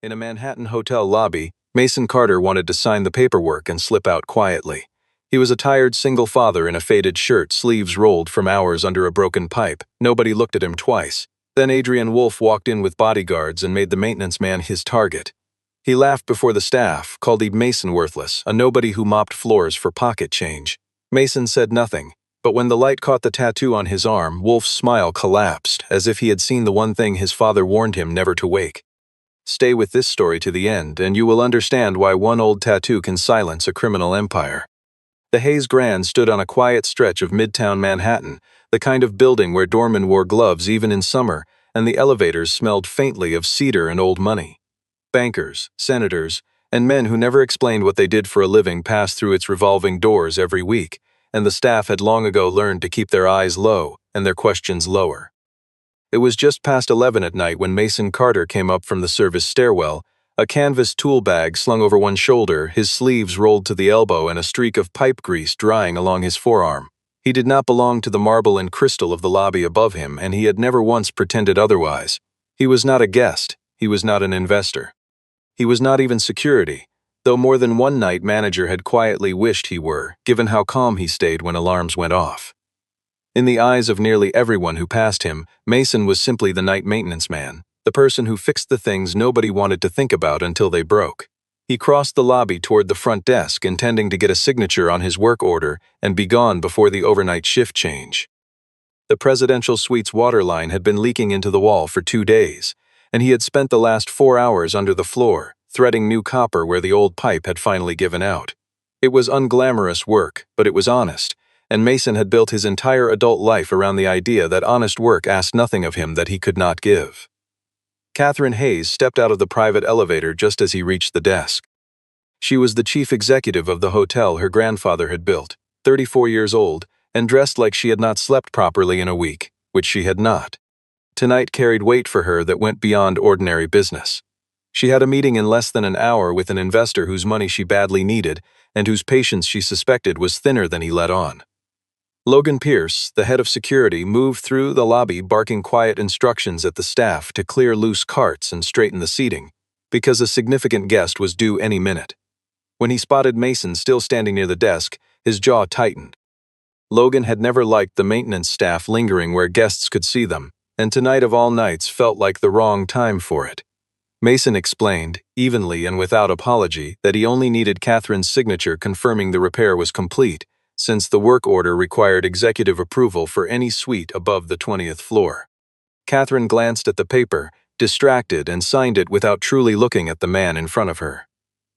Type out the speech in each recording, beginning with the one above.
In a Manhattan hotel lobby, Mason Carter wanted to sign the paperwork and slip out quietly. He was a tired single father in a faded shirt, sleeves rolled from hours under a broken pipe. Nobody looked at him twice. Then Adrian Wolfe walked in with bodyguards and made the maintenance man his target. He laughed before the staff, called Mason worthless, a nobody who mopped floors for pocket change. Mason said nothing, but when the light caught the tattoo on his arm, Wolfe's smile collapsed, as if he had seen the one thing his father warned him never to wake. Stay with this story to the end, and you will understand why one old tattoo can silence a criminal empire. The Hayes Grand stood on a quiet stretch of midtown Manhattan, the kind of building where doormen wore gloves even in summer, and the elevators smelled faintly of cedar and old money. Bankers, senators, and men who never explained what they did for a living passed through its revolving doors every week, and the staff had long ago learned to keep their eyes low and their questions lower. It was just past 11 at night when Mason Carter came up from the service stairwell, a canvas tool bag slung over one shoulder, his sleeves rolled to the elbow and a streak of pipe grease drying along his forearm. He did not belong to the marble and crystal of the lobby above him, and he had never once pretended otherwise. He was not a guest, he was not an investor. He was not even security, though more than one night manager had quietly wished he were, given how calm he stayed when alarms went off. In the eyes of nearly everyone who passed him, Mason was simply the night maintenance man, the person who fixed the things nobody wanted to think about until they broke. He crossed the lobby toward the front desk, intending to get a signature on his work order and be gone before the overnight shift change. The presidential suite's water line had been leaking into the wall for 2 days, and he had spent the last 4 hours under the floor, threading new copper where the old pipe had finally given out. It was unglamorous work, but it was honest, and Mason had built his entire adult life around the idea that honest work asked nothing of him that he could not give. Catherine Hayes stepped out of the private elevator just as he reached the desk. She was the chief executive of the hotel her grandfather had built, 34 years old, and dressed like she had not slept properly in a week, which she had not. Tonight carried weight for her that went beyond ordinary business. She had a meeting in less than an hour with an investor whose money she badly needed and whose patience she suspected was thinner than he let on. Logan Pierce, the head of security, moved through the lobby barking quiet instructions at the staff to clear loose carts and straighten the seating, because a significant guest was due any minute. When he spotted Mason still standing near the desk, his jaw tightened. Logan had never liked the maintenance staff lingering where guests could see them, and tonight of all nights felt like the wrong time for it. Mason explained, evenly and without apology, that he only needed Catherine's signature confirming the repair was complete, since the work order required executive approval for any suite above the 20th floor. Catherine glanced at the paper, distracted, and signed it without truly looking at the man in front of her.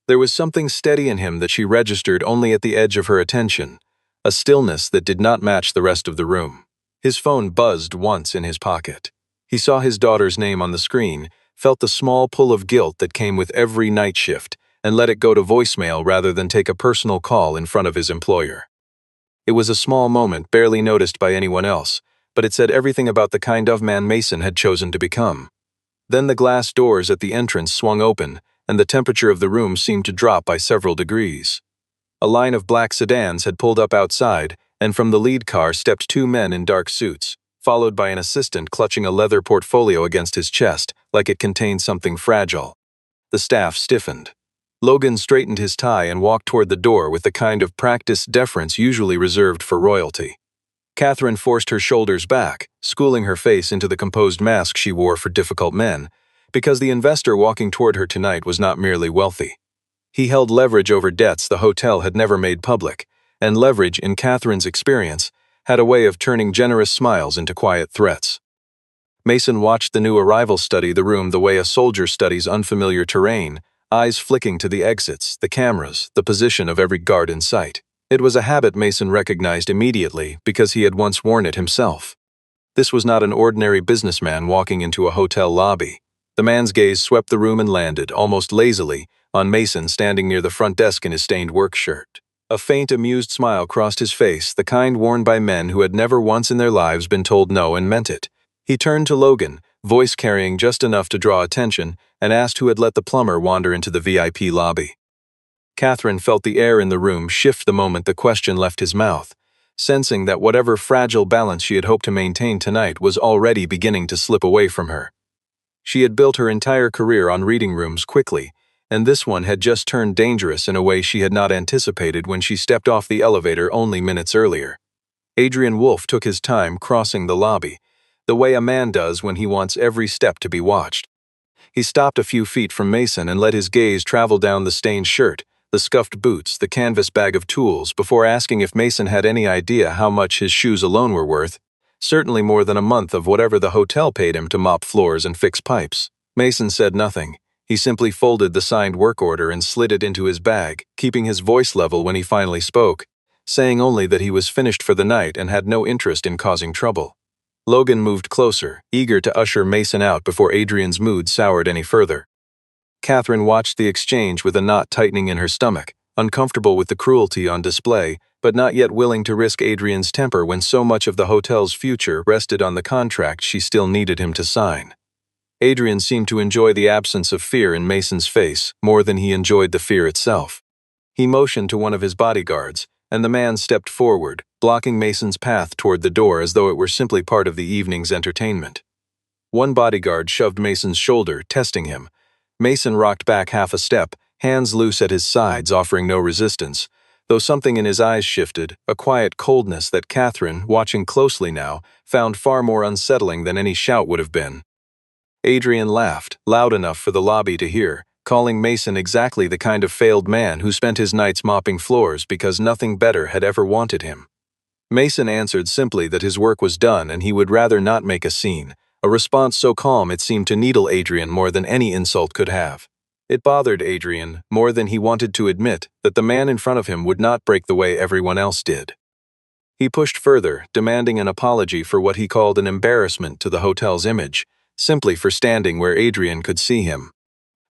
There was something steady in him that she registered only at the edge of her attention, a stillness that did not match the rest of the room. His phone buzzed once in his pocket. He saw his daughter's name on the screen, felt the small pull of guilt that came with every night shift, and let it go to voicemail rather than take a personal call in front of his employer. It was a small moment barely noticed by anyone else, but it said everything about the kind of man Mason had chosen to become. Then the glass doors at the entrance swung open, and the temperature of the room seemed to drop by several degrees. A line of black sedans had pulled up outside, and from the lead car stepped 2 men in dark suits, followed by an assistant clutching a leather portfolio against his chest, like it contained something fragile. The staff stiffened. Logan straightened his tie and walked toward the door with the kind of practiced deference usually reserved for royalty. Catherine forced her shoulders back, schooling her face into the composed mask she wore for difficult men, because the investor walking toward her tonight was not merely wealthy. He held leverage over debts the hotel had never made public, and leverage, in Catherine's experience, had a way of turning generous smiles into quiet threats. Mason watched the new arrival study the room the way a soldier studies unfamiliar terrain, eyes flicking to the exits, the cameras, the position of every guard in sight. It was a habit Mason recognized immediately because he had once worn it himself. This was not an ordinary businessman walking into a hotel lobby. The man's gaze swept the room and landed, almost lazily, on Mason standing near the front desk in his stained work shirt. A faint, amused smile crossed his face, the kind worn by men who had never once in their lives been told no and meant it. He turned to Logan, voice carrying just enough to draw attention, and asked who had let the plumber wander into the VIP lobby. Catherine felt the air in the room shift the moment the question left his mouth, sensing that whatever fragile balance she had hoped to maintain tonight was already beginning to slip away from her. She had built her entire career on reading rooms quickly, and this one had just turned dangerous in a way she had not anticipated when she stepped off the elevator only minutes earlier. Adrian Wolfe took his time crossing the lobby, the way a man does when he wants every step to be watched. He stopped a few feet from Mason and let his gaze travel down the stained shirt, the scuffed boots, the canvas bag of tools, before asking if Mason had any idea how much his shoes alone were worth. Certainly more than a month of whatever the hotel paid him to mop floors and fix pipes. Mason said nothing. He simply folded the signed work order and slid it into his bag, keeping his voice level when he finally spoke, saying only that he was finished for the night and had no interest in causing trouble. Logan moved closer, eager to usher Mason out before Adrian's mood soured any further. Catherine watched the exchange with a knot tightening in her stomach, uncomfortable with the cruelty on display, but not yet willing to risk Adrian's temper when so much of the hotel's future rested on the contract she still needed him to sign. Adrian seemed to enjoy the absence of fear in Mason's face more than he enjoyed the fear itself. He motioned to one of his bodyguards, and the man stepped forward, blocking Mason's path toward the door as though it were simply part of the evening's entertainment. One bodyguard shoved Mason's shoulder, testing him. Mason rocked back half a step, hands loose at his sides, offering no resistance, though something in his eyes shifted, a quiet coldness that Catherine, watching closely now, found far more unsettling than any shout would have been. Adrian laughed, loud enough for the lobby to hear, calling Mason exactly the kind of failed man who spent his nights mopping floors because nothing better had ever wanted him. Mason answered simply that his work was done and he would rather not make a scene, a response so calm it seemed to needle Adrian more than any insult could have. It bothered Adrian, more than he wanted to admit, that the man in front of him would not break the way everyone else did. He pushed further, demanding an apology for what he called an embarrassment to the hotel's image, simply for standing where Adrian could see him.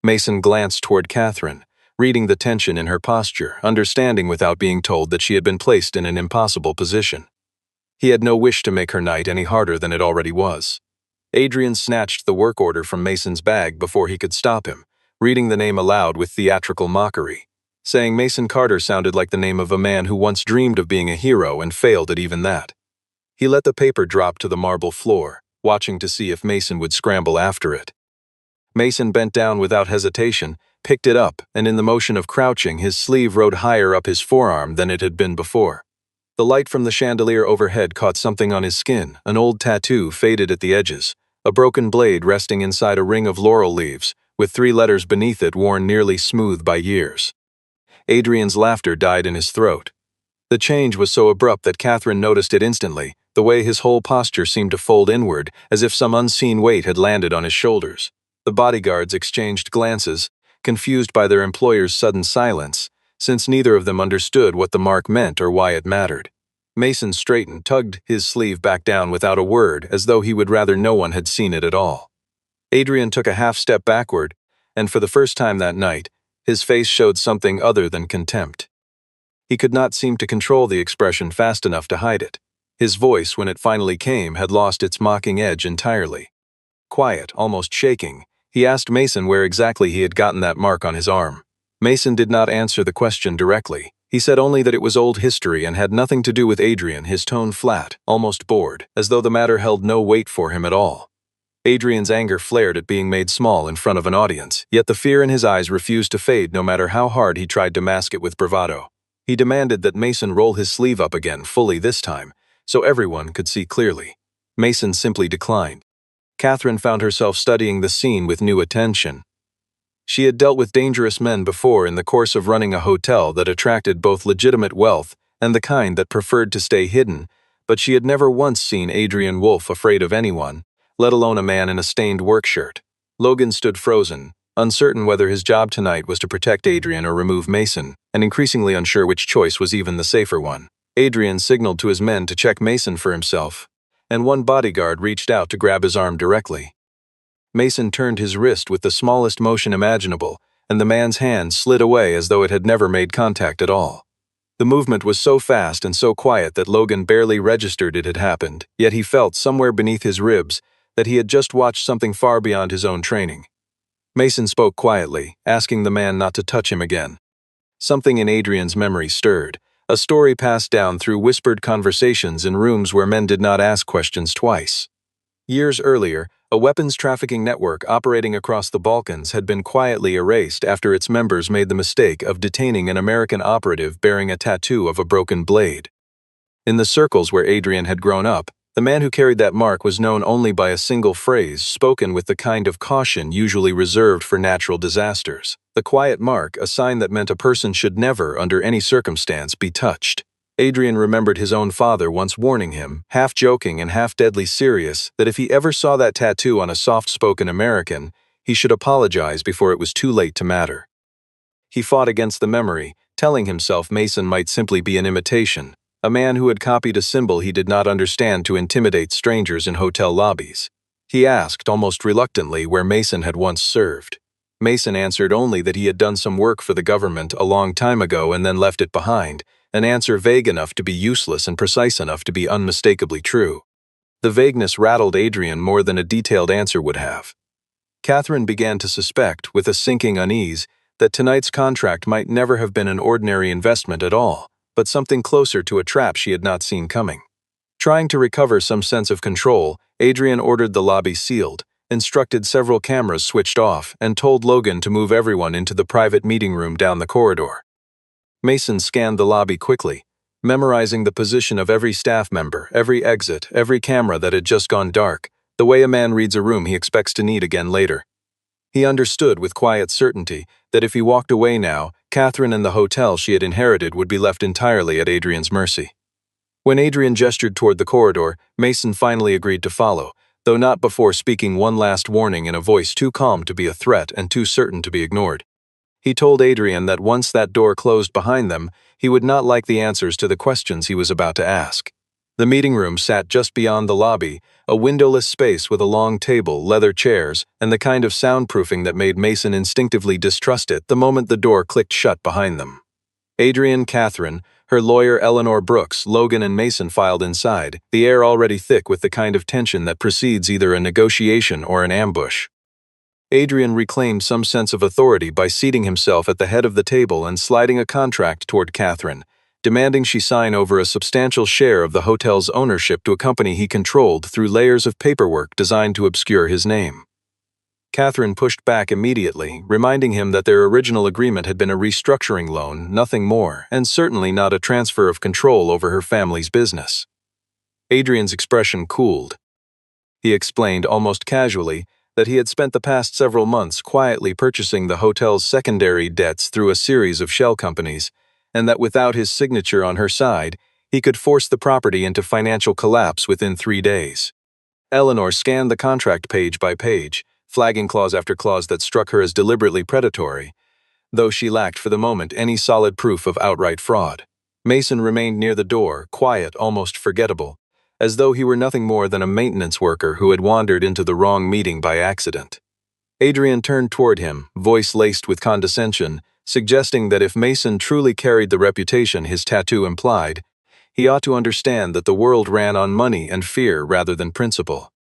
Mason glanced toward Catherine, reading the tension in her posture, understanding without being told that she had been placed in an impossible position. He had no wish to make her night any harder than it already was. Adrian snatched the work order from Mason's bag before he could stop him, reading the name aloud with theatrical mockery. Saying Mason Carter sounded like the name of a man who once dreamed of being a hero and failed at even that. He let the paper drop to the marble floor, watching to see if Mason would scramble after it. Mason bent down without hesitation, picked it up, and in the motion of crouching, his sleeve rode higher up his forearm than it had been before. The light from the chandelier overhead caught something on his skin, an old tattoo faded at the edges, a broken blade resting inside a ring of laurel leaves, with 3 letters beneath it worn nearly smooth by years. Adrian's laughter died in his throat. The change was so abrupt that Catherine noticed it instantly, the way his whole posture seemed to fold inward, as if some unseen weight had landed on his shoulders. The bodyguards exchanged glances, confused by their employer's sudden silence, since neither of them understood what the mark meant or why it mattered. Mason straightened, tugged his sleeve back down without a word, as though he would rather no one had seen it at all. Adrian took a half-step backward, and for the first time that night, his face showed something other than contempt. He could not seem to control the expression fast enough to hide it. His voice, when it finally came, had lost its mocking edge entirely. Quiet, almost shaking, he asked Mason where exactly he had gotten that mark on his arm. Mason did not answer the question directly. He said only that it was old history and had nothing to do with Adrian, his tone flat, almost bored, as though the matter held no weight for him at all. Adrian's anger flared at being made small in front of an audience, yet the fear in his eyes refused to fade no matter how hard he tried to mask it with bravado. He demanded that Mason roll his sleeve up again, fully this time, so everyone could see clearly. Mason simply declined. Catherine found herself studying the scene with new attention. She had dealt with dangerous men before in the course of running a hotel that attracted both legitimate wealth and the kind that preferred to stay hidden, but she had never once seen Adrian Wolfe afraid of anyone, let alone a man in a stained work shirt. Logan stood frozen, uncertain whether his job tonight was to protect Adrian or remove Mason, and increasingly unsure which choice was even the safer one. Adrian signaled to his men to check Mason for himself, and one bodyguard reached out to grab his arm directly. Mason turned his wrist with the smallest motion imaginable, and the man's hand slid away as though it had never made contact at all. The movement was so fast and so quiet that Logan barely registered it had happened, yet he felt somewhere beneath his ribs that he had just watched something far beyond his own training. Mason spoke quietly, asking the man not to touch him again. Something in Adrian's memory stirred, a story passed down through whispered conversations in rooms where men did not ask questions twice. Years earlier, A weapons trafficking network operating across the Balkans had been quietly erased after its members made the mistake of detaining an American operative bearing a tattoo of a broken blade. In the circles where Adrian had grown up, the man who carried that mark was known only by a single phrase spoken with the kind of caution usually reserved for natural disasters. The quiet mark, a sign that meant a person should never, under any circumstance, be touched. Adrian remembered his own father once warning him, half joking and half deadly serious, that if he ever saw that tattoo on a soft-spoken American, he should apologize before it was too late to matter. He fought against the memory, telling himself Mason might simply be an imitation, a man who had copied a symbol he did not understand to intimidate strangers in hotel lobbies. He asked, almost reluctantly, where Mason had once served. Mason answered only that he had done some work for the government a long time ago and then left it behind, an answer vague enough to be useless and precise enough to be unmistakably true. The vagueness rattled Adrian more than a detailed answer would have. Catherine began to suspect, with a sinking unease, that tonight's contract might never have been an ordinary investment at all, but something closer to a trap she had not seen coming. Trying to recover some sense of control, Adrian ordered the lobby sealed, instructed several cameras switched off, and told Logan to move everyone into the private meeting room down the corridor. Mason scanned the lobby quickly, memorizing the position of every staff member, every exit, every camera that had just gone dark, the way a man reads a room he expects to need again later. He understood with quiet certainty that if he walked away now, Catherine and the hotel she had inherited would be left entirely at Adrian's mercy. When Adrian gestured toward the corridor, Mason finally agreed to follow, though not before speaking one last warning in a voice too calm to be a threat and too certain to be ignored. He told Adrian that once that door closed behind them, he would not like the answers to the questions he was about to ask. The meeting room sat just beyond the lobby, a windowless space with a long table, leather chairs, and the kind of soundproofing that made Mason instinctively distrust it the moment the door clicked shut behind them. Adrian, Catherine, her lawyer Eleanor Brooks, Logan and Mason filed inside, the air already thick with the kind of tension that precedes either a negotiation or an ambush. Adrian reclaimed some sense of authority by seating himself at the head of the table and sliding a contract toward Catherine, demanding she sign over a substantial share of the hotel's ownership to a company he controlled through layers of paperwork designed to obscure his name. Catherine pushed back immediately, reminding him that their original agreement had been a restructuring loan, nothing more, and certainly not a transfer of control over her family's business. Adrian's expression cooled. He explained almost casually that he had spent the past several months quietly purchasing the hotel's secondary debts through a series of shell companies, and that without his signature on her side, he could force the property into financial collapse within 3 days. Eleanor scanned the contract page by page, flagging clause after clause that struck her as deliberately predatory, though she lacked for the moment any solid proof of outright fraud. Mason remained near the door, quiet, almost forgettable, as though he were nothing more than a maintenance worker who had wandered into the wrong meeting by accident. Adrian turned toward him, voice laced with condescension, suggesting that if Mason truly carried the reputation his tattoo implied, he ought to understand that the world ran on money and fear rather than principle.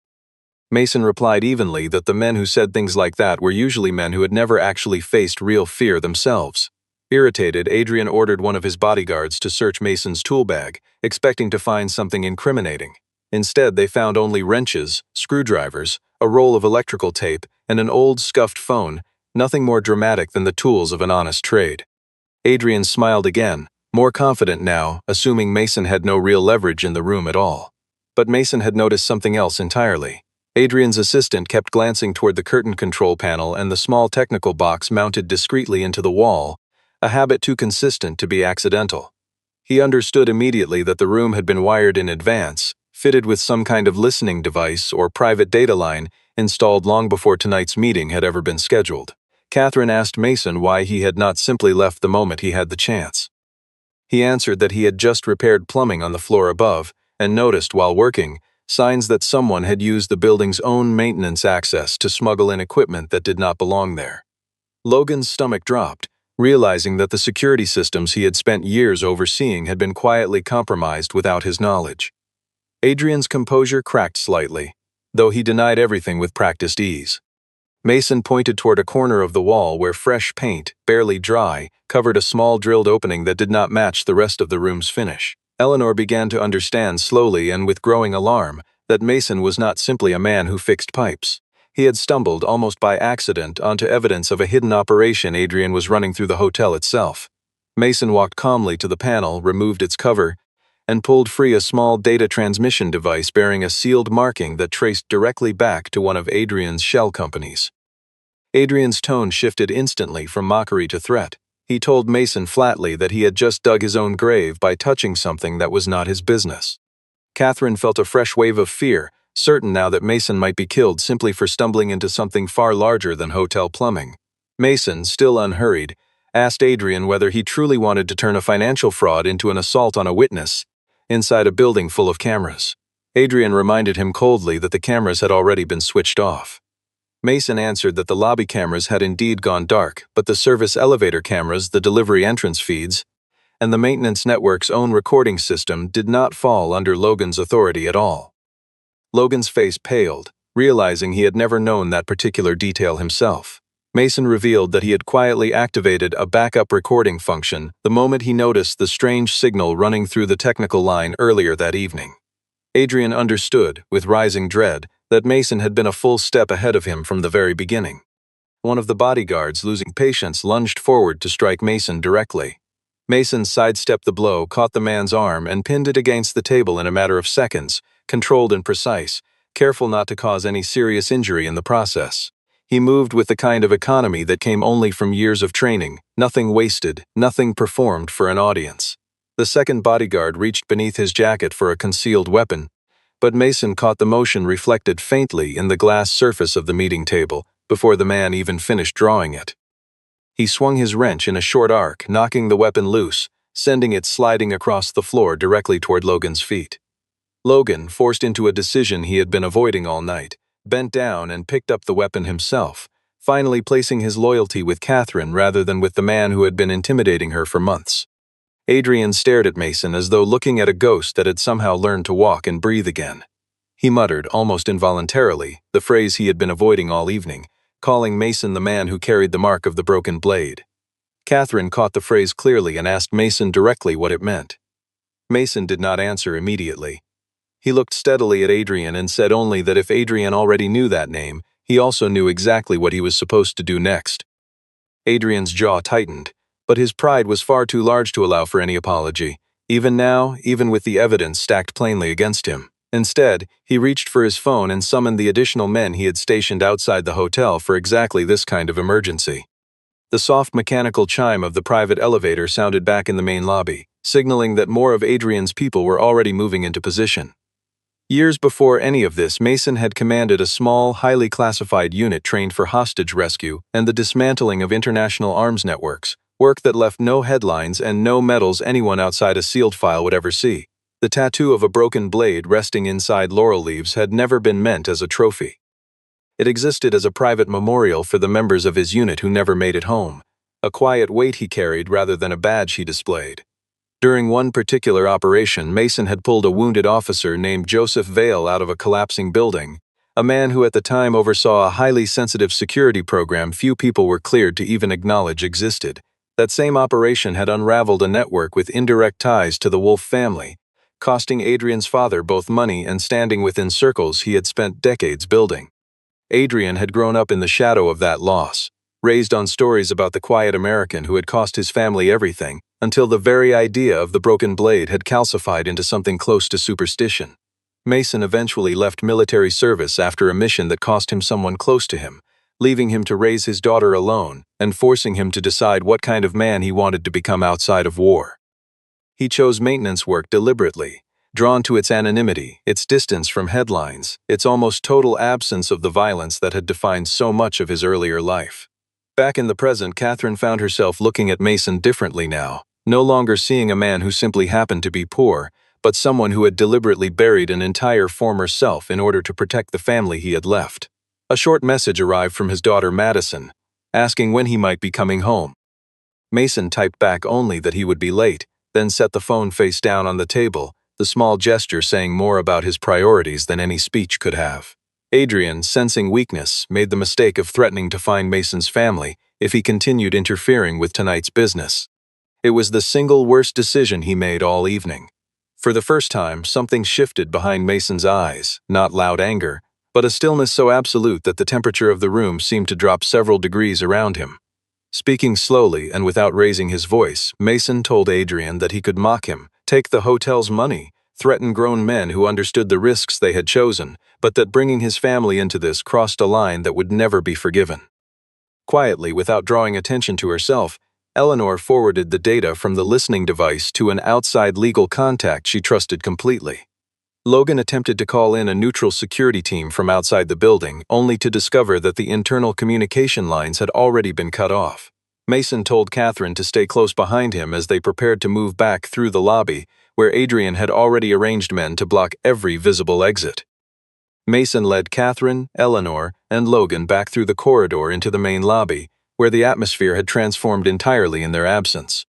Mason replied evenly that the men who said things like that were usually men who had never actually faced real fear themselves. Irritated, Adrian ordered one of his bodyguards to search Mason's tool bag, expecting to find something incriminating. Instead, they found only wrenches, screwdrivers, a roll of electrical tape, and an old, scuffed phone, nothing more dramatic than the tools of an honest trade. Adrian smiled again, more confident now, assuming Mason had no real leverage in the room at all. But Mason had noticed something else entirely. Adrian's assistant kept glancing toward the curtain control panel and the small technical box mounted discreetly into the wall, a habit too consistent to be accidental. He understood immediately that the room had been wired in advance, fitted with some kind of listening device or private data line installed long before tonight's meeting had ever been scheduled. Catherine asked Mason why he had not simply left the moment he had the chance. He answered that he had just repaired plumbing on the floor above and noticed while working signs that someone had used the building's own maintenance access to smuggle in equipment that did not belong there. Logan's stomach dropped, realizing that the security systems he had spent years overseeing had been quietly compromised without his knowledge. Adrian's composure cracked slightly, though he denied everything with practiced ease. Mason pointed toward a corner of the wall where fresh paint, barely dry, covered a small drilled opening that did not match the rest of the room's finish. Eleanor began to understand slowly and with growing alarm that Mason was not simply a man who fixed pipes. He had stumbled, almost by accident, onto evidence of a hidden operation Adrian was running through the hotel itself. Mason walked calmly to the panel, removed its cover, and pulled free a small data transmission device bearing a sealed marking that traced directly back to one of Adrian's shell companies. Adrian's tone shifted instantly from mockery to threat. He told Mason flatly that he had just dug his own grave by touching something that was not his business. Catherine felt a fresh wave of fear, certain now that Mason might be killed simply for stumbling into something far larger than hotel plumbing. Mason, still unhurried, asked Adrian whether he truly wanted to turn a financial fraud into an assault on a witness inside a building full of cameras. Adrian reminded him coldly that the cameras had already been switched off. Mason answered that the lobby cameras had indeed gone dark, but the service elevator cameras, the delivery entrance feeds, and the maintenance network's own recording system did not fall under Logan's authority at all. Logan's face paled, realizing he had never known that particular detail himself. Mason revealed that he had quietly activated a backup recording function the moment he noticed the strange signal running through the technical line earlier that evening. Adrian understood, with rising dread, that Mason had been a full step ahead of him from the very beginning. One of the bodyguards, losing patience, lunged forward to strike Mason directly. Mason sidestepped the blow, caught the man's arm, and pinned it against the table in a matter of seconds, controlled and precise, careful not to cause any serious injury in the process. He moved with the kind of economy that came only from years of training, nothing wasted, nothing performed for an audience. The second bodyguard reached beneath his jacket for a concealed weapon, but Mason caught the motion reflected faintly in the glass surface of the meeting table before the man even finished drawing it. He swung his wrench in a short arc, knocking the weapon loose, sending it sliding across the floor directly toward Logan's feet. Logan, forced into a decision he had been avoiding all night, bent down and picked up the weapon himself, finally placing his loyalty with Catherine rather than with the man who had been intimidating her for months. Adrian stared at Mason as though looking at a ghost that had somehow learned to walk and breathe again. He muttered, almost involuntarily, the phrase he had been avoiding all evening, calling Mason the man who carried the mark of the broken blade. Catherine caught the phrase clearly and asked Mason directly what it meant. Mason did not answer immediately. He looked steadily at Adrian and said only that if Adrian already knew that name, he also knew exactly what he was supposed to do next. Adrian's jaw tightened, but his pride was far too large to allow for any apology, even now, even with the evidence stacked plainly against him. Instead, he reached for his phone and summoned the additional men he had stationed outside the hotel for exactly this kind of emergency. The soft mechanical chime of the private elevator sounded back in the main lobby, signaling that more of Adrian's people were already moving into position. Years before any of this, Mason had commanded a small, highly classified unit trained for hostage rescue and the dismantling of international arms networks, work that left no headlines and no medals anyone outside a sealed file would ever see. The tattoo of a broken blade resting inside laurel leaves had never been meant as a trophy. It existed as a private memorial for the members of his unit who never made it home, a quiet weight he carried rather than a badge he displayed. During one particular operation, Mason had pulled a wounded officer named Joseph Vale out of a collapsing building, a man who at the time oversaw a highly sensitive security program few people were cleared to even acknowledge existed. That same operation had unraveled a network with indirect ties to the Wolf family, costing Adrian's father both money and standing within circles he had spent decades building. Adrian had grown up in the shadow of that loss, raised on stories about the quiet American who had cost his family everything, until the very idea of the broken blade had calcified into something close to superstition. Mason eventually left military service after a mission that cost him someone close to him, leaving him to raise his daughter alone and forcing him to decide what kind of man he wanted to become outside of war. He chose maintenance work deliberately, drawn to its anonymity, its distance from headlines, its almost total absence of the violence that had defined so much of his earlier life. Back in the present, Catherine found herself looking at Mason differently now, no longer seeing a man who simply happened to be poor, but someone who had deliberately buried an entire former self in order to protect the family he had left. A short message arrived from his daughter Madison, asking when he might be coming home. Mason typed back only that he would be late, then set the phone face down on the table, the small gesture saying more about his priorities than any speech could have. Adrian, sensing weakness, made the mistake of threatening to find Mason's family if he continued interfering with tonight's business. It was the single worst decision he made all evening. For the first time, something shifted behind Mason's eyes, not loud anger, but a stillness so absolute that the temperature of the room seemed to drop several degrees around him. Speaking slowly and without raising his voice, Mason told Adrian that he could mock him, take the hotel's money, threaten grown men who understood the risks they had chosen, but that bringing his family into this crossed a line that would never be forgiven. Quietly, without drawing attention to herself, Eleanor forwarded the data from the listening device to an outside legal contact she trusted completely. Logan attempted to call in a neutral security team from outside the building, only to discover that the internal communication lines had already been cut off. Mason told Catherine to stay close behind him as they prepared to move back through the lobby, where Adrian had already arranged men to block every visible exit. Mason led Catherine, Eleanor, and Logan back through the corridor into the main lobby, where the atmosphere had transformed entirely in their absence.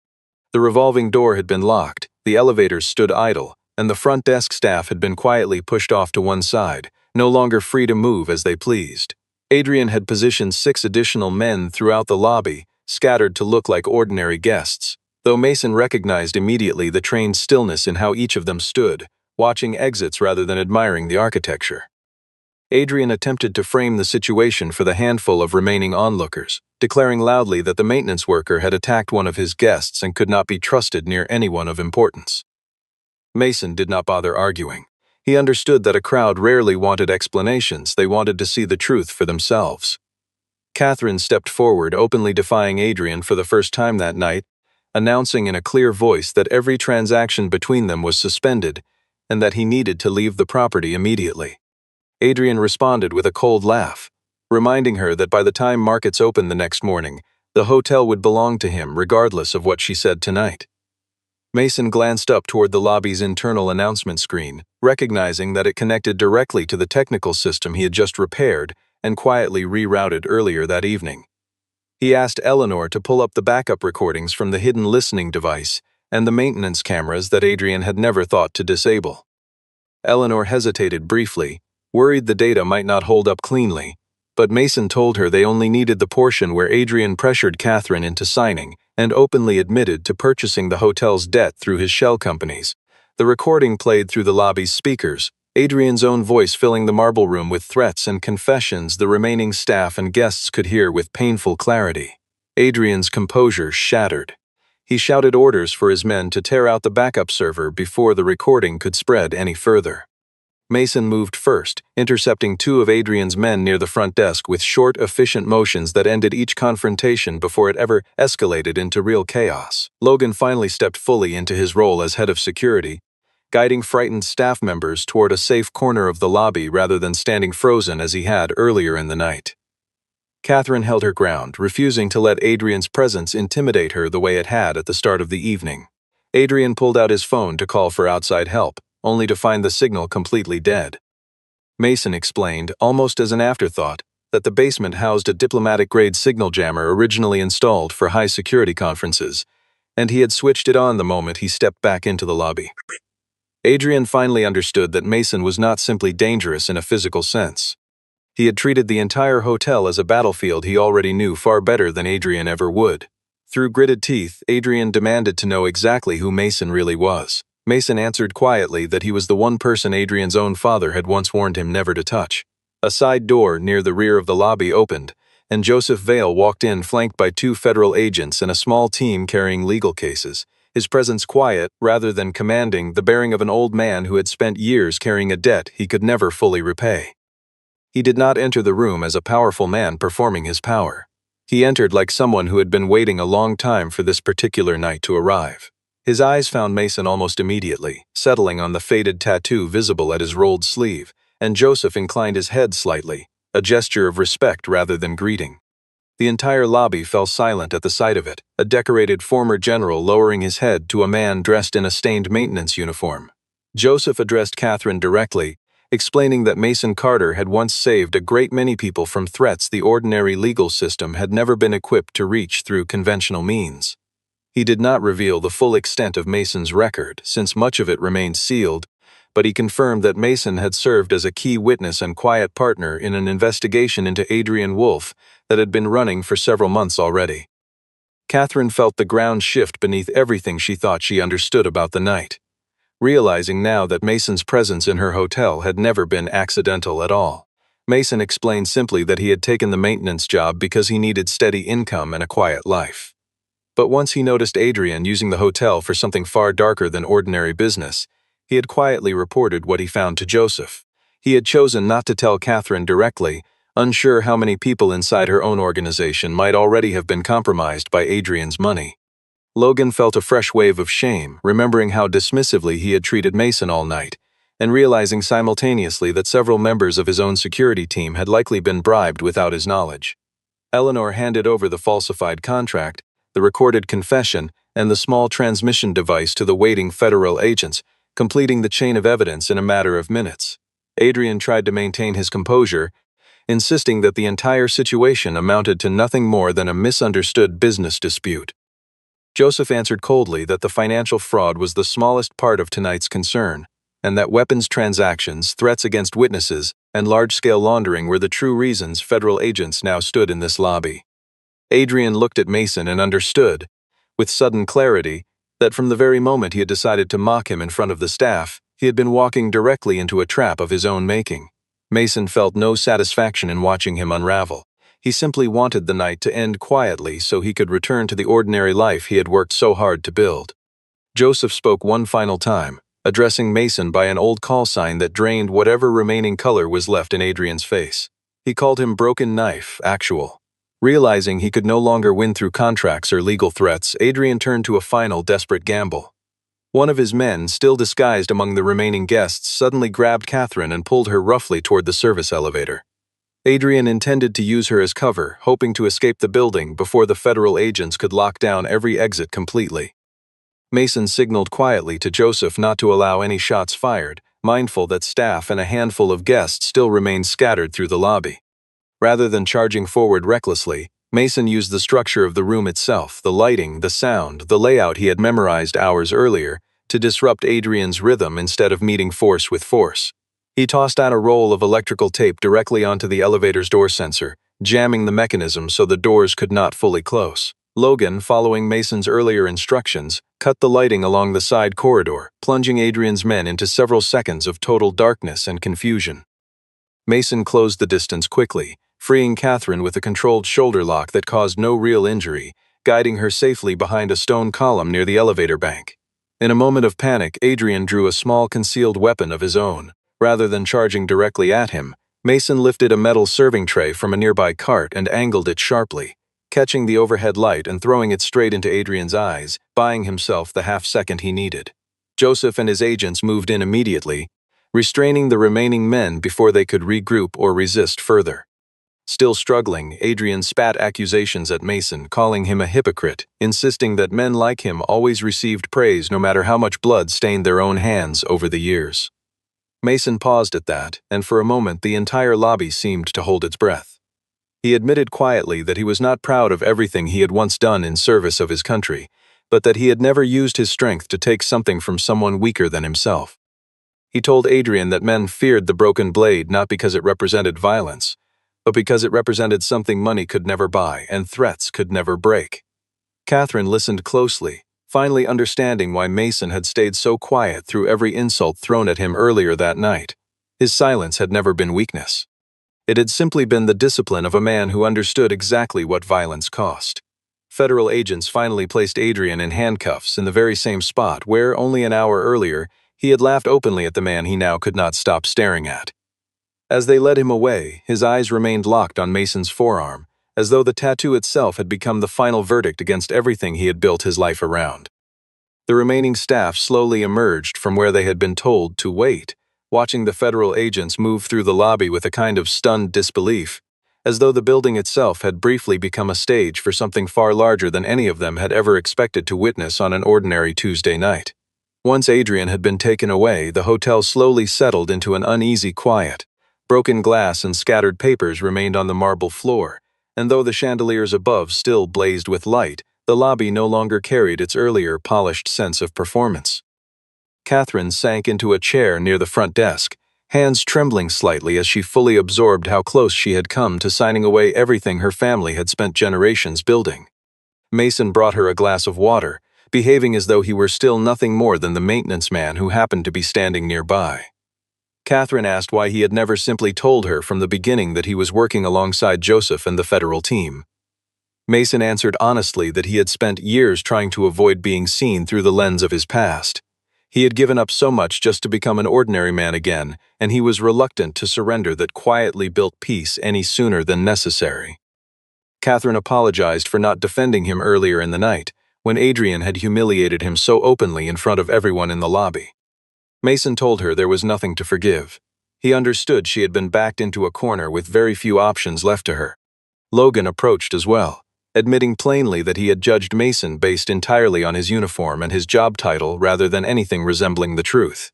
The revolving door had been locked, the elevators stood idle, and the front desk staff had been quietly pushed off to one side, no longer free to move as they pleased. Adrian had positioned 6 additional men throughout the lobby, scattered to look like ordinary guests, though Mason recognized immediately the trained stillness in how each of them stood, watching exits rather than admiring the architecture. Adrian attempted to frame the situation for the handful of remaining onlookers, declaring loudly that the maintenance worker had attacked one of his guests and could not be trusted near anyone of importance. Mason did not bother arguing. He understood that a crowd rarely wanted explanations, they wanted to see the truth for themselves. Catherine stepped forward, openly defying Adrian for the first time that night, announcing in a clear voice that every transaction between them was suspended and that he needed to leave the property immediately. Adrian responded with a cold laugh, reminding her that by the time markets opened the next morning, the hotel would belong to him regardless of what she said tonight. Mason glanced up toward the lobby's internal announcement screen, recognizing that it connected directly to the technical system he had just repaired and quietly rerouted earlier that evening. He asked Eleanor to pull up the backup recordings from the hidden listening device and the maintenance cameras that Adrian had never thought to disable. Eleanor hesitated briefly, worried the data might not hold up cleanly, but Mason told her they only needed the portion where Adrian pressured Catherine into signing and openly admitted to purchasing the hotel's debt through his shell companies. The recording played through the lobby's speakers, Adrian's own voice filling the marble room with threats and confessions the remaining staff and guests could hear with painful clarity. Adrian's composure shattered. He shouted orders for his men to tear out the backup server before the recording could spread any further. Mason moved first, intercepting 2 of Adrian's men near the front desk with short, efficient motions that ended each confrontation before it ever escalated into real chaos. Logan finally stepped fully into his role as head of security, guiding frightened staff members toward a safe corner of the lobby rather than standing frozen as he had earlier in the night. Catherine held her ground, refusing to let Adrian's presence intimidate her the way it had at the start of the evening. Adrian pulled out his phone to call for outside help, only to find the signal completely dead. Mason explained, almost as an afterthought, that the basement housed a diplomatic-grade signal jammer originally installed for high-security conferences, and he had switched it on the moment he stepped back into the lobby. Adrian finally understood that Mason was not simply dangerous in a physical sense. He had treated the entire hotel as a battlefield he already knew far better than Adrian ever would. Through gritted teeth, Adrian demanded to know exactly who Mason really was. Mason answered quietly that he was the one person Adrian's own father had once warned him never to touch. A side door near the rear of the lobby opened, and Joseph Vale walked in flanked by 2 federal agents and a small team carrying legal cases, his presence quiet rather than commanding, the bearing of an old man who had spent years carrying a debt he could never fully repay. He did not enter the room as a powerful man performing his power. He entered like someone who had been waiting a long time for this particular night to arrive. His eyes found Mason almost immediately, settling on the faded tattoo visible at his rolled sleeve, and Joseph inclined his head slightly, a gesture of respect rather than greeting. The entire lobby fell silent at the sight of it, a decorated former general lowering his head to a man dressed in a stained maintenance uniform. Joseph addressed Catherine directly, explaining that Mason Carter had once saved a great many people from threats the ordinary legal system had never been equipped to reach through conventional means. He did not reveal the full extent of Mason's record, since much of it remained sealed, but he confirmed that Mason had served as a key witness and quiet partner in an investigation into Adrian Wolfe that had been running for several months already. Catherine felt the ground shift beneath everything she thought she understood about the night, realizing now that Mason's presence in her hotel had never been accidental at all. Mason explained simply that he had taken the maintenance job because he needed steady income and a quiet life. But once he noticed Adrian using the hotel for something far darker than ordinary business, he had quietly reported what he found to Joseph. He had chosen not to tell Catherine directly, unsure how many people inside her own organization might already have been compromised by Adrian's money. Logan felt a fresh wave of shame, remembering how dismissively he had treated Mason all night, and realizing simultaneously that several members of his own security team had likely been bribed without his knowledge. Eleanor handed over the falsified contract, the recorded confession, and the small transmission device to the waiting federal agents, completing the chain of evidence in a matter of minutes. Adrian tried to maintain his composure, insisting that the entire situation amounted to nothing more than a misunderstood business dispute. Joseph answered coldly that the financial fraud was the smallest part of tonight's concern, and that weapons transactions, threats against witnesses, and large-scale laundering were the true reasons federal agents now stood in this lobby. Adrian looked at Mason and understood, with sudden clarity, that from the very moment he had decided to mock him in front of the staff, he had been walking directly into a trap of his own making. Mason felt no satisfaction in watching him unravel. He simply wanted the night to end quietly so he could return to the ordinary life he had worked so hard to build. Joseph spoke one final time, addressing Mason by an old call sign that drained whatever remaining color was left in Adrian's face. He called him Broken Knife, Actual. Realizing he could no longer win through contracts or legal threats, Adrian turned to a final desperate gamble. One of his men, still disguised among the remaining guests, suddenly grabbed Catherine and pulled her roughly toward the service elevator. Adrian intended to use her as cover, hoping to escape the building before the federal agents could lock down every exit completely. Mason signaled quietly to Joseph not to allow any shots fired, mindful that staff and a handful of guests still remained scattered through the lobby. Rather than charging forward recklessly, Mason used the structure of the room itself, the lighting, the sound, the layout he had memorized hours earlier, to disrupt Adrian's rhythm instead of meeting force with force. He tossed out a roll of electrical tape directly onto the elevator's door sensor, jamming the mechanism so the doors could not fully close. Logan, following Mason's earlier instructions, cut the lighting along the side corridor, plunging Adrian's men into several seconds of total darkness and confusion. Mason closed the distance quickly, freeing Catherine with a controlled shoulder lock that caused no real injury, guiding her safely behind a stone column near the elevator bank. In a moment of panic, Adrian drew a small concealed weapon of his own. Rather than charging directly at him, Mason lifted a metal serving tray from a nearby cart and angled it sharply, catching the overhead light and throwing it straight into Adrian's eyes, buying himself the half-second he needed. Joseph and his agents moved in immediately, restraining the remaining men before they could regroup or resist further. Still struggling, Adrian spat accusations at Mason, calling him a hypocrite, insisting that men like him always received praise no matter how much blood stained their own hands over the years. Mason paused at that, and for a moment the entire lobby seemed to hold its breath. He admitted quietly that he was not proud of everything he had once done in service of his country, but that he had never used his strength to take something from someone weaker than himself. He told Adrian that men feared the broken blade not because it represented violence, but because it represented something money could never buy and threats could never break. Catherine listened closely, finally understanding why Mason had stayed so quiet through every insult thrown at him earlier that night. His silence had never been weakness. It had simply been the discipline of a man who understood exactly what violence cost. Federal agents finally placed Adrian in handcuffs in the very same spot where, only an hour earlier, he had laughed openly at the man he now could not stop staring at. As they led him away, his eyes remained locked on Mason's forearm, as though the tattoo itself had become the final verdict against everything he had built his life around. The remaining staff slowly emerged from where they had been told to wait, watching the federal agents move through the lobby with a kind of stunned disbelief, as though the building itself had briefly become a stage for something far larger than any of them had ever expected to witness on an ordinary Tuesday night. Once Adrian had been taken away, the hotel slowly settled into an uneasy quiet. Broken glass and scattered papers remained on the marble floor, and though the chandeliers above still blazed with light, the lobby no longer carried its earlier polished sense of performance. Catherine sank into a chair near the front desk, hands trembling slightly as she fully absorbed how close she had come to signing away everything her family had spent generations building. Mason brought her a glass of water, behaving as though he were still nothing more than the maintenance man who happened to be standing nearby. Catherine asked why he had never simply told her from the beginning that he was working alongside Joseph and the federal team. Mason answered honestly that he had spent years trying to avoid being seen through the lens of his past. He had given up so much just to become an ordinary man again, and he was reluctant to surrender that quietly built peace any sooner than necessary. Catherine apologized for not defending him earlier in the night, when Adrian had humiliated him so openly in front of everyone in the lobby. Mason told her there was nothing to forgive. He understood she had been backed into a corner with very few options left to her. Logan approached as well, admitting plainly that he had judged Mason based entirely on his uniform and his job title rather than anything resembling the truth.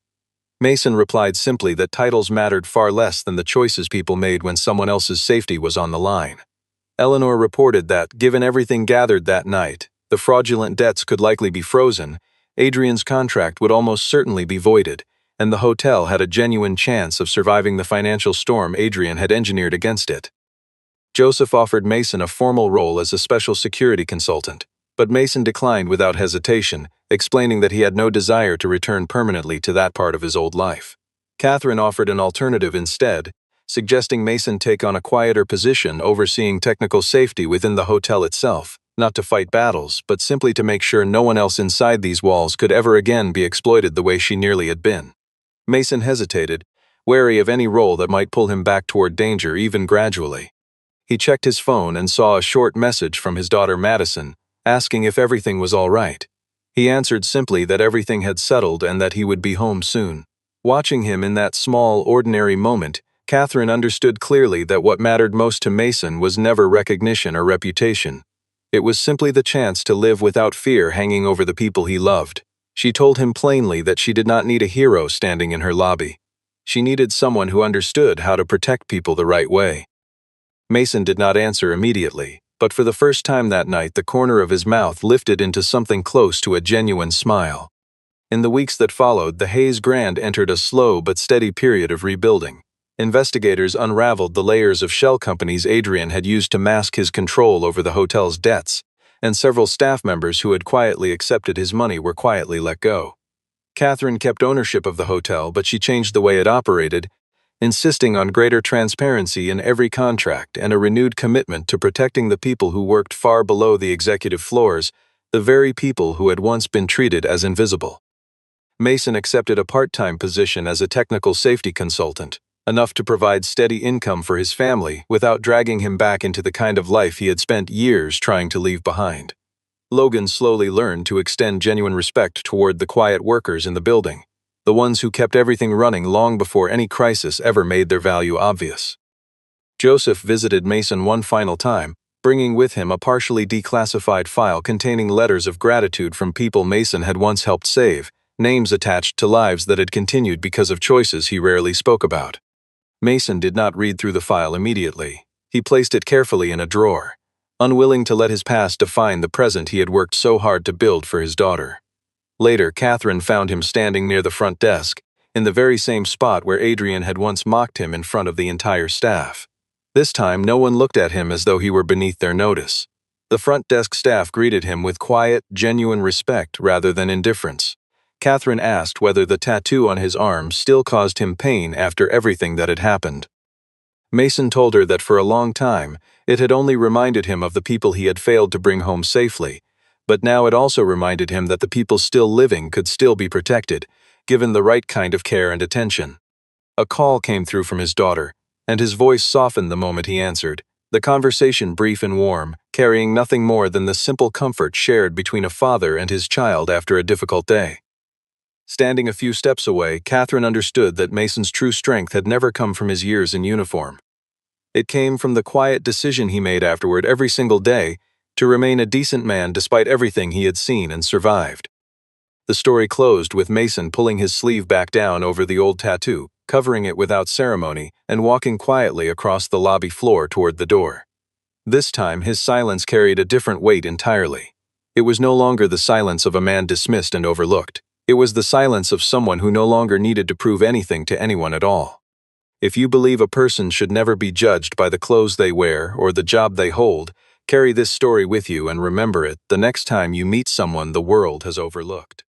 Mason replied simply that titles mattered far less than the choices people made when someone else's safety was on the line. Eleanor reported that, given everything gathered that night, the fraudulent debts could likely be frozen, Adrian's contract would almost certainly be voided, and the hotel had a genuine chance of surviving the financial storm Adrian had engineered against it. Joseph offered Mason a formal role as a special security consultant, but Mason declined without hesitation, explaining that he had no desire to return permanently to that part of his old life. Catherine offered an alternative instead, suggesting Mason take on a quieter position overseeing technical safety within the hotel itself, not to fight battles, but simply to make sure no one else inside these walls could ever again be exploited the way she nearly had been. Mason hesitated, wary of any role that might pull him back toward danger even gradually. He checked his phone and saw a short message from his daughter Madison, asking if everything was all right. He answered simply that everything had settled and that he would be home soon. Watching him in that small, ordinary moment, Catherine understood clearly that what mattered most to Mason was never recognition or reputation. It was simply the chance to live without fear hanging over the people he loved. She told him plainly that she did not need a hero standing in her lobby. She needed someone who understood how to protect people the right way. Mason did not answer immediately, but for the first time that night the corner of his mouth lifted into something close to a genuine smile. In the weeks that followed, the Hayes Grand entered a slow but steady period of rebuilding. Investigators unraveled the layers of shell companies Adrian had used to mask his control over the hotel's debts, and several staff members who had quietly accepted his money were quietly let go. Catherine kept ownership of the hotel, but she changed the way it operated, insisting on greater transparency in every contract and a renewed commitment to protecting the people who worked far below the executive floors, the very people who had once been treated as invisible. Mason accepted a part-time position as a technical safety consultant, enough to provide steady income for his family without dragging him back into the kind of life he had spent years trying to leave behind. Logan slowly learned to extend genuine respect toward the quiet workers in the building, the ones who kept everything running long before any crisis ever made their value obvious. Joseph visited Mason one final time, bringing with him a partially declassified file containing letters of gratitude from people Mason had once helped save, names attached to lives that had continued because of choices he rarely spoke about. Mason did not read through the file immediately. He placed it carefully in a drawer, unwilling to let his past define the present he had worked so hard to build for his daughter. Later, Catherine found him standing near the front desk, in the very same spot where Adrian had once mocked him in front of the entire staff. This time, no one looked at him as though he were beneath their notice. The front desk staff greeted him with quiet, genuine respect rather than indifference. Catherine asked whether the tattoo on his arm still caused him pain after everything that had happened. Mason told her that for a long time, it had only reminded him of the people he had failed to bring home safely, but now it also reminded him that the people still living could still be protected, given the right kind of care and attention. A call came through from his daughter, and his voice softened the moment he answered, the conversation brief and warm, carrying nothing more than the simple comfort shared between a father and his child after a difficult day. Standing a few steps away, Catherine understood that Mason's true strength had never come from his years in uniform. It came from the quiet decision he made afterward every single day to remain a decent man despite everything he had seen and survived. The story closed with Mason pulling his sleeve back down over the old tattoo, covering it without ceremony, and walking quietly across the lobby floor toward the door. This time, his silence carried a different weight entirely. It was no longer the silence of a man dismissed and overlooked. It was the silence of someone who no longer needed to prove anything to anyone at all. If you believe a person should never be judged by the clothes they wear or the job they hold, carry this story with you and remember it the next time you meet someone the world has overlooked.